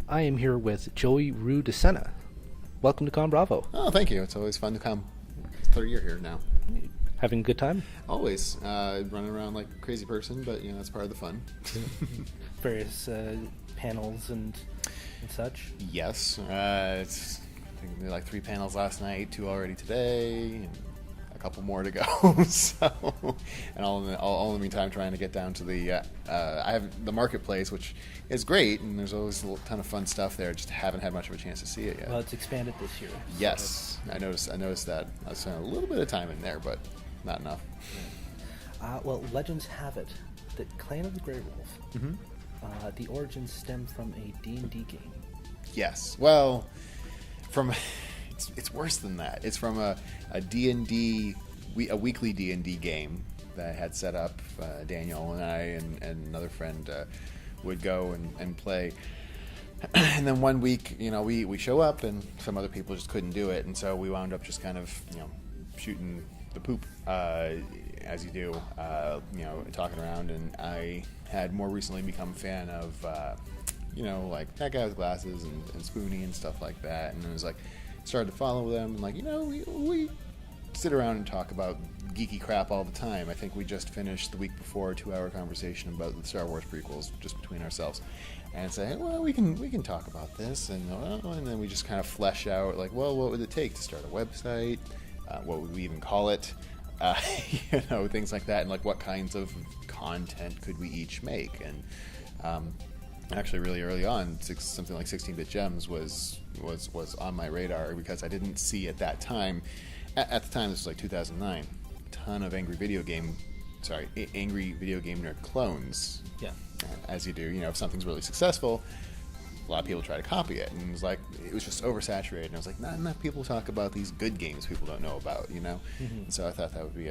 I am here with Joey Roo DeSena. Welcome to ConBravo. Oh, thank you. It's always fun to come. Third year here now. Having a good time? Always. Running around like a crazy person, but, that's part of the fun. Various panels and such? Yes. I think we did like 3 panels last night, 2 already today, and a couple more to go. And all in the meantime, trying to get down to the I have the marketplace, which is great, and there's always a ton of fun stuff there. Just haven't had much of a chance to see it yet. Well, it's expanded this year. Yes, I noticed that. I spent a little bit of time in there, but not enough. Well, legends have it that Clan of the Grey Wolf, the origins stem from a D&D game. Yes. Well, it's worse than that. It's from a D&D, a weekly D&D game that I had set up. Daniel and I and another friend would go and play. And then one week, we show up and some other people just couldn't do it, and so we wound up just kind of, shooting the poop, as you do, talking around. And I had more recently become a fan of, like That Guy with Glasses and Spoonie and stuff like that. And it was like, started to follow them, and like, we sit around and talk about geeky crap all the time. I think we just finished the week before a 2-hour conversation about the Star Wars prequels just between ourselves, and say, hey, well, we can talk about this, and then we just kind of flesh out, like, well, what would it take to start a website? What would we even call it? Things like that, and like what kinds of content could we each make? And actually, really early on, something like 16-bit Gems was on my radar, because I didn't see at that time. At the time, this was like 2009. A ton of angry video game nerd clones. Yeah. As you do, if something's really successful, a lot of people try to copy it, and it was just oversaturated. And I was like, not enough people talk about these good games people don't know about, And so I thought that would be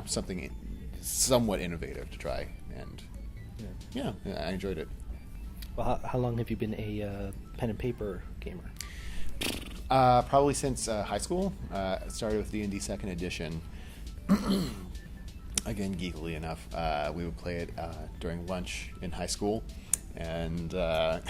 something somewhat innovative to try, and yeah, I enjoyed it. Well, how long have you been a pen and paper gamer? Probably since high school. Started with D&D 2nd edition. Again, geekily enough, we would play it during lunch in high school, and and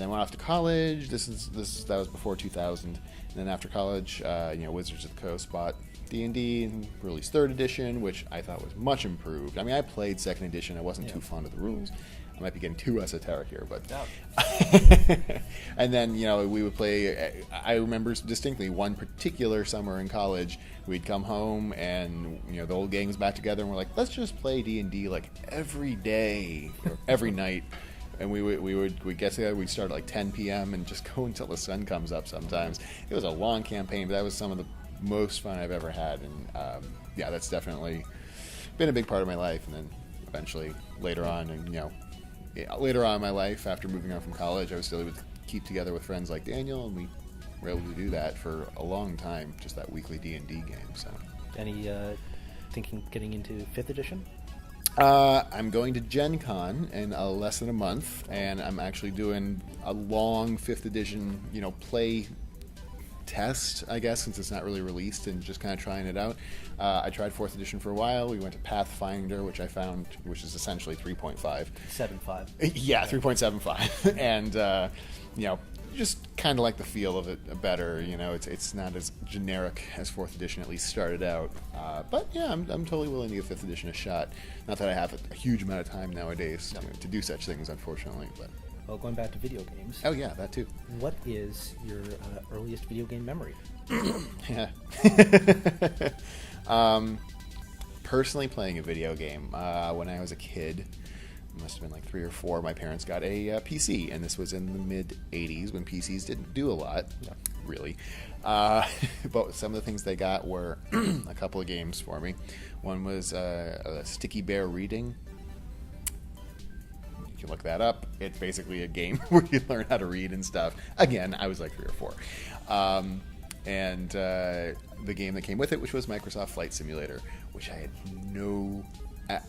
then went off to college. That was before 2000. And then after college, Wizards of the Coast bought D&D and released 3rd edition, which I thought was much improved. I mean, I played 2nd edition. I wasn't too fond of the rules. I might be getting too esoteric here, but and then we would play. I remember distinctly one particular summer in college. We'd come home, and the old gang was back together, and we're like, let's just play D&D like every day or every night. And we'd get together. We'd start at like 10 p.m. and just go until the sun comes up. Sometimes it was a long campaign, but that was some of the most fun I've ever had. And that's definitely been a big part of my life. And then eventually later on, later on in my life, after moving on from college, I was still able to keep together with friends like Daniel, and we were able to do that for a long time, just that weekly D&D game. So, Any thinking getting into 5th edition? I'm going to Gen Con in less than a month, and I'm actually doing a long 5th edition, play test, I guess, since it's not really released, and just kind of trying it out. I tried 4th edition for a while. We went to Pathfinder, which I found, which is essentially 3.5. 7.5. Yeah, 3.75. And, just kind of like the feel of it better. It's not as generic as 4th edition at least started out. But yeah, I'm totally willing to give 5th edition a shot. Not that I have a huge amount of time nowadays to do such things, unfortunately. But Well, going back to video games. Oh yeah, that too. What is your earliest video game memory? Yeah. Personally, playing a video game when I was a kid. Must have been like 3 or 4. My parents got a PC, and this was in the mid 80s when PCs didn't do a lot, really. But some of the things they got were a couple of games for me. One was a Sticky Bear Reading. You can look that up. It's basically a game where you learn how to read and stuff. Again, I was like 3 or 4. And the game that came with it, which was Microsoft Flight Simulator, which I had no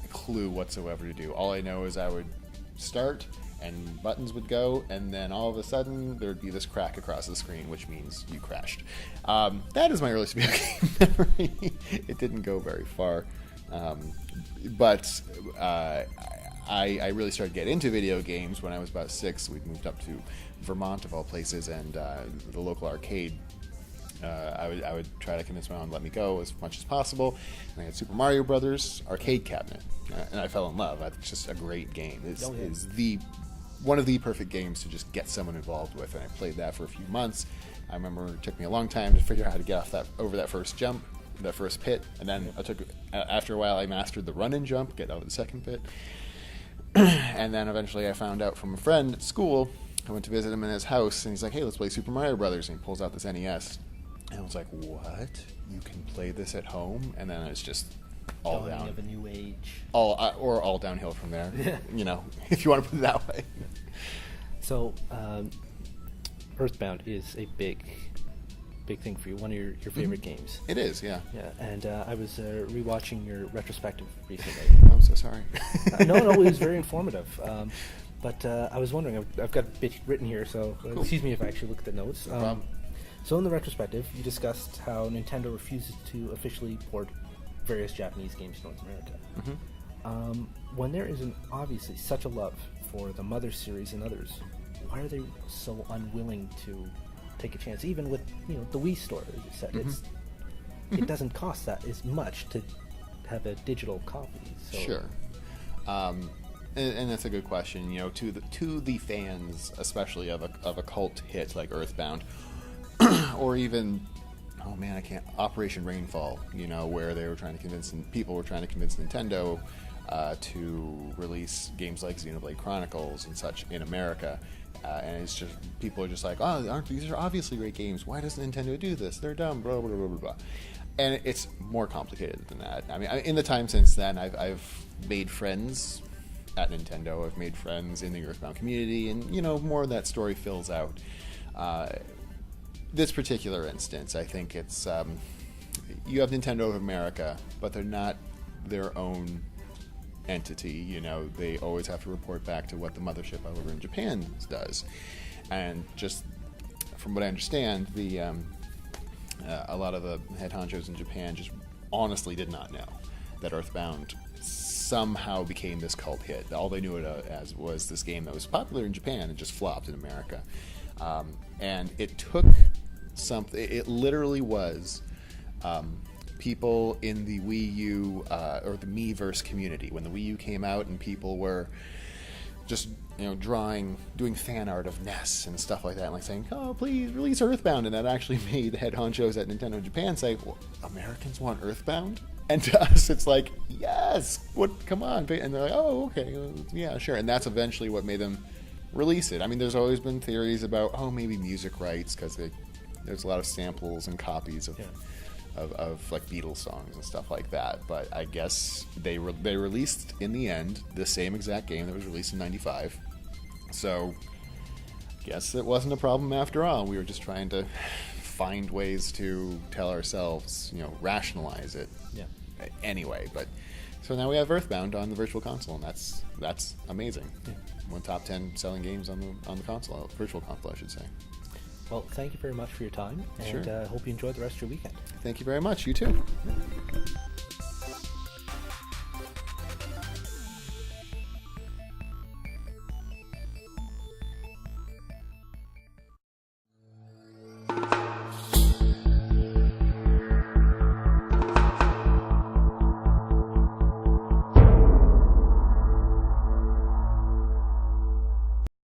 clue whatsoever to do. All I know is I would start and buttons would go, and then all of a sudden there would be this crack across the screen, which means you crashed. That is my earliest video game memory. It didn't go very far, but I really started to get into video games when I was about 6. We'd moved up to Vermont, of all places, and the local arcade. I would try to convince my mom to let me go as much as possible. And I had Super Mario Brothers arcade cabinet, and I fell in love. It's just a great game. It's one of the perfect games to just get someone involved with, and I played that for a few months. I remember it took me a long time to figure out how to get off over that first jump, that first pit, and then after a while I mastered the run and jump, get out of the second pit. And then eventually I found out from a friend at school. I went to visit him in his house, and he's like, "Hey, let's play Super Mario Brothers," and he pulls out this NES. And I was like, "What? You can play this at home?" And then it's just all Dawning down. of a new age. All downhill from there. If you want to put it that way. So, Earthbound is a big thing for you. One of your favorite games. It is, yeah. Yeah, and I was rewatching your retrospective recently. I'm so sorry. No, it was very informative. But I was wondering, I've got a bit written here, so Cool. excuse me if I actually look at the notes. No problem. So in the retrospective, you discussed how Nintendo refuses to officially port various Japanese games to North America. Mm-hmm. When there is obviously such a love for the Mother series and others, why are they so unwilling to take a chance? Even with the Wii store, as you said, it doesn't cost that as much to have a digital copy. So. Sure. And that's a good question. To the fans, especially of a cult hit like Earthbound, or even Operation Rainfall. Where they were trying to convince people were trying to convince Nintendo to release games like Xenoblade Chronicles and such in America. And it's just people are just like, "Oh, these are obviously great games. Why doesn't Nintendo do this? They're dumb." Blah blah blah blah blah. And it's more complicated than that. I mean, in the time since then, I've made friends at Nintendo. I've made friends in the Earthbound community, and more of that story fills out. This particular instance, I think it's you have Nintendo of America, but they're not their own entity. They always have to report back to what the mothership over in Japan does. And just from what I understand, a lot of the head honchos in Japan just honestly did not know that Earthbound somehow became this cult hit. All they knew it as was this game that was popular in Japan and just flopped in America. And it took something. It literally was people in the Wii U or the Miiverse community when the Wii U came out, and people were just doing fan art of Ness and stuff like that, and saying, "Oh, please release Earthbound," and that actually made the head honchos at Nintendo Japan say, "Well, Americans want Earthbound?" And to us, it's like, "Yes, what? Come on!" And they're like, "Oh, okay, yeah, sure." And that's eventually what made them release it. I mean, there's always been theories about maybe music rights, because there's a lot of samples and copies of like Beatles songs and stuff like that. But I guess they released in the end the same exact game that was released in '95. So I guess it wasn't a problem after all. We were just trying to find ways to tell ourselves, rationalize it. Yeah. Anyway, but so now we have Earthbound on the Virtual Console, and that's amazing. Yeah. One top 10 selling games on the console, Virtual Console, I should say. Well, thank you very much for your time, and Sure. hope you enjoy the rest of your weekend. Thank you very much. You too.